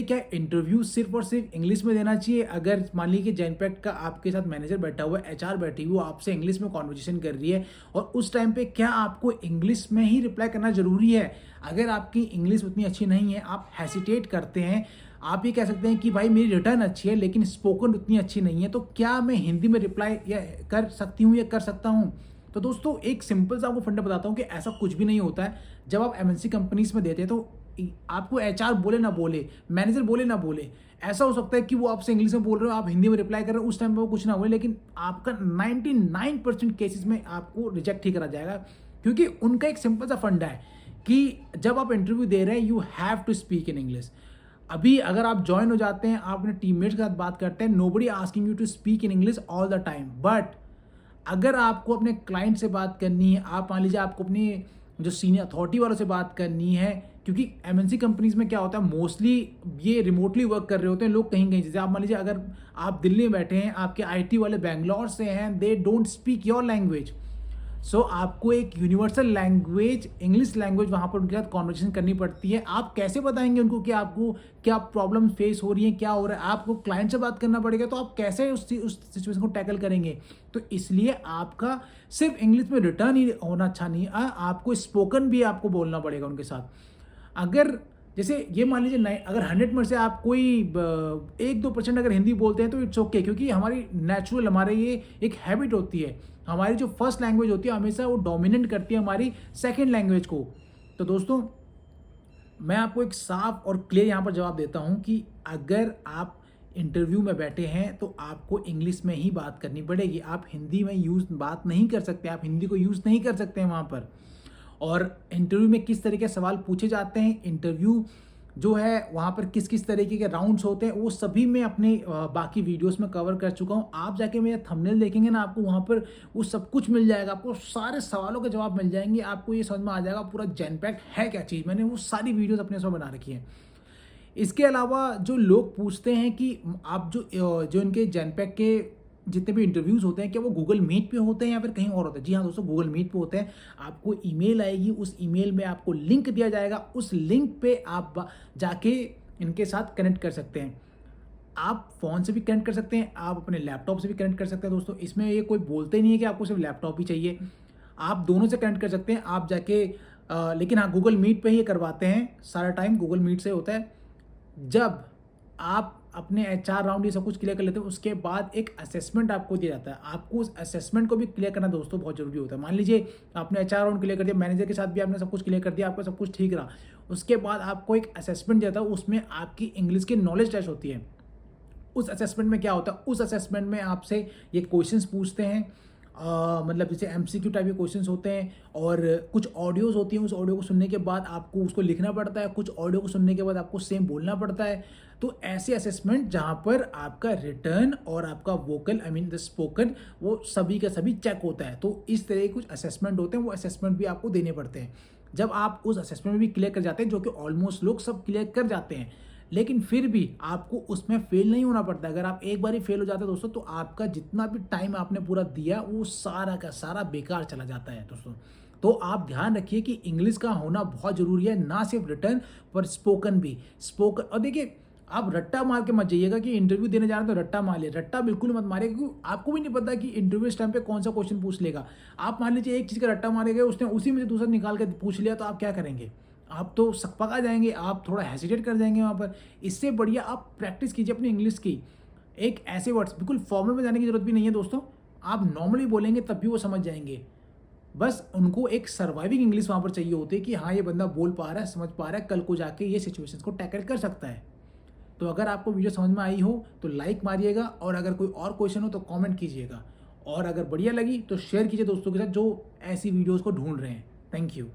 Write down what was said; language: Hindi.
क्या इंटरव्यू सिर्फ और सिर्फ इंग्लिश में देना चाहिए? अगर मान लीजिए जेनपैक्ट का आपके साथ मैनेजर बैठा हुआ है, एचआर बैठी हुई, वो आपसे इंग्लिश में कॉन्वर्सेशन कर रही है और उस टाइम पे क्या आपको इंग्लिश में ही रिप्लाई करना ज़रूरी है? अगर आपकी इंग्लिश उतनी अच्छी नहीं है, आप हेसिटेट करते हैं, आप ये कह सकते हैं कि भाई मेरी रिटर्न अच्छी है लेकिन स्पोकन उतनी अच्छी नहीं है, तो क्या मैं हिंदी में रिप्लाई या कर सकती हूँ या कर सकता हूँ? तो दोस्तों एक सिंपल सा आपको फंडा बताता हूँ कि ऐसा कुछ भी नहीं होता है। जब आप एमएनसी कंपनीज में देते हैं तो आपको एचआर बोले ना बोले, मैनेजर बोले ना बोले, ऐसा हो सकता है कि वो आपसे इंग्लिश में बोल रहे हो, आप हिंदी में रिप्लाई कर रहे हो, उस टाइम पे वो कुछ ना बोले, लेकिन आपका 99% केसेस में आपको रिजेक्ट ही करा जाएगा, क्योंकि उनका एक सिंपल सा फंडा है कि जब आप इंटरव्यू दे रहे हैं you have to speak in English. अभी अगर आप ज्वाइन हो जाते हैं, आप अपने टीममेट्स के साथ बात करते हैं, nobody asking you to speak in English all the time, but अगर आपको अपने क्लाइंट से बात करनी है, आप मान लीजिए आपको अपनी जो सीनियर अथॉरिटी वालों से बात करनी है, क्योंकि एमएनसी कंपनीज में क्या होता है, मोस्टली ये रिमोटली वर्क कर रहे होते हैं लोग कहीं कहीं से। आप मान लीजिए अगर आप दिल्ली में बैठे हैं, आपके आईटी वाले बैंगलोर से हैं, they don't speak your language, so आपको एक यूनिवर्सल लैंग्वेज, इंग्लिश लैंग्वेज वहाँ पर उनके साथ कॉन्वर्सेशन करनी पड़ती है। आप कैसे बताएंगे उनको कि आपको क्या प्रॉब्लम फेस हो रही है, क्या हो रहा है? आपको क्लाइंट से बात करना पड़ेगा, तो आप कैसे उस सिचुएशन को टैकल करेंगे? तो इसलिए आपका सिर्फ इंग्लिश में रिटर्न ही होना अच्छा नहीं है, आपको स्पोकन भी आपको बोलना पड़ेगा उनके साथ। अगर जैसे ये मान लीजिए अगर 100 में से आप कोई 1-2% अगर हिंदी बोलते हैं तो इट्स ओके, क्योंकि हमारी नेचुरल, हमारे ये एक हैबिट होती है, हमारी जो फर्स्ट लैंग्वेज होती है हमेशा वो डोमिनेट करती है हमारी सेकंड लैंग्वेज को। तो दोस्तों मैं आपको एक साफ और क्लियर यहाँ पर जवाब देता हूँ कि अगर आप इंटरव्यू में बैठे हैं तो आपको इंग्लिश में ही बात करनी पड़ेगी। आप हिंदी में बात नहीं कर सकते, आप हिंदी को यूज़ नहीं कर सकते हैं वहाँ पर। और इंटरव्यू में किस तरीके के सवाल पूछे जाते हैं, इंटरव्यू जो है वहाँ पर किस किस तरीके के राउंड्स होते हैं, वो सभी मैं अपने बाकी वीडियोस में कवर कर चुका हूँ। आप जाके मेरा थंबनेल देखेंगे ना, आपको वहाँ पर वो सब कुछ मिल जाएगा, आपको सारे सवालों के जवाब मिल जाएंगे, आपको ये समझ में आ जाएगा पूरा जेनपैक्ट है क्या चीज़। मैंने वो सारी वीडियोस अपने उसमें बना रखी है। इसके अलावा जो लोग पूछते हैं कि आप जो इनके जेनपैक्ट के जितने भी इंटरव्यूज़ होते हैं, क्या वो गूगल मीट पे होते हैं या फिर कहीं और होते हैं? जी हाँ दोस्तों, गूगल मीट पे होते हैं। आपको ईमेल आएगी, उस ईमेल में आपको लिंक दिया जाएगा, उस लिंक पे आप जाके इनके साथ कनेक्ट कर सकते हैं। आप फ़ोन से भी कनेक्ट कर सकते हैं, आप अपने लैपटॉप से भी कनेक्ट कर सकते हैं दोस्तों। इसमें ये कोई बोलते नहीं है कि आपको सिर्फ लैपटॉप ही चाहिए, आप दोनों से कनेक्ट कर सकते हैं। आप जाके लेकिन हाँ, गूगल मीट पे ही ये करवाते हैं, सारा टाइम गूगल मीट से होता है। जब आप अपने एचआर राउंड ये सब कुछ क्लियर कर लेते हैं, उसके बाद एक असेसमेंट आपको दिया जाता है। आपको उस असेसमेंट को भी क्लियर करना दोस्तों बहुत जरूरी होता है। मान लीजिए आपने एचआर राउंड क्लियर कर दिया, मैनेजर के साथ भी आपने सब कुछ क्लियर कर दिया, आपका सब कुछ ठीक रहा, उसके बाद आपको एक असेसमेंट दिया था, उसमें आपकी इंग्लिश की नॉलेज टेस्ट होती है। उस असेसमेंट में क्या होता है, उस असेसमेंट में आपसे ये क्वेश्चंस पूछते हैं, मतलब जैसे एमसीक्यू टाइप के क्वेश्चंस होते हैं, और कुछ ऑडियोज़ होती हैं। उस ऑडियो को सुनने के बाद आपको उसको लिखना पड़ता है, कुछ ऑडियो को सुनने के बाद आपको सेम बोलना पड़ता है। तो ऐसे असेसमेंट जहाँ पर आपका रिटर्न और आपका vocal, I mean the spoken, वो सभी का सभी चेक होता है। तो इस तरह के कुछ असेसमेंट होते हैं, वो असेसमेंट भी आपको देने पड़ते हैं। जब आप उस असेसमेंट में भी क्लियर कर जाते हैं, जो कि ऑलमोस्ट लोग सब क्लियर कर जाते हैं, लेकिन फिर भी आपको उसमें फेल नहीं होना पड़ता। अगर आप एक बार ही फेल हो जाते हैं दोस्तों, तो आपका जितना भी टाइम आपने पूरा दिया वो सारा का सारा बेकार चला जाता है दोस्तों। तो आप ध्यान रखिए कि इंग्लिश का होना बहुत जरूरी है, ना सिर्फ रिटर्न पर स्पोकन भी। स्पोकन, और देखिए आप रट्टा मार के मत जाइएगा कि इंटरव्यू देने जा रहे हैं तो रट्टा मार लिया, रट्टा बिल्कुल मत मारिएगा, क्योंकि आपको भी नहीं पता कि इंटरव्यू इस टाइम पे कौन सा क्वेश्चन पूछ लेगा। आप मान लीजिए एक चीज़ का रट्टा मारेगा, उसने उसी में से दूसरा निकाल के पूछ लिया, तो आप क्या करेंगे? आप तो सकपका जाएंगे, आप थोड़ा हेसिटेट कर जाएंगे वहाँ पर। इससे बढ़िया आप प्रैक्टिस कीजिए अपनी इंग्लिश की। एक ऐसे वर्ड्स, बिल्कुल फॉर्मल में जाने की जरूरत भी नहीं है दोस्तों, आप नॉर्मली बोलेंगे तब भी वो समझ जाएंगे। बस उनको एक सर्वाइविंग इंग्लिश वहाँ पर चाहिए होती है कि हाँ ये बंदा बोल पा रहा है, समझ पा रहा है, कल को जाके ये सिचुएशंस को टैकल कर सकता है। तो अगर आपको वीडियो समझ में आई हो तो लाइक मारिएगा, और अगर कोई और क्वेश्चन हो तो कमेंट कीजिएगा, और अगर बढ़िया लगी तो शेयर कीजिए दोस्तों के साथ जो ऐसी वीडियोस को ढूंढ रहे हैं। Thank you.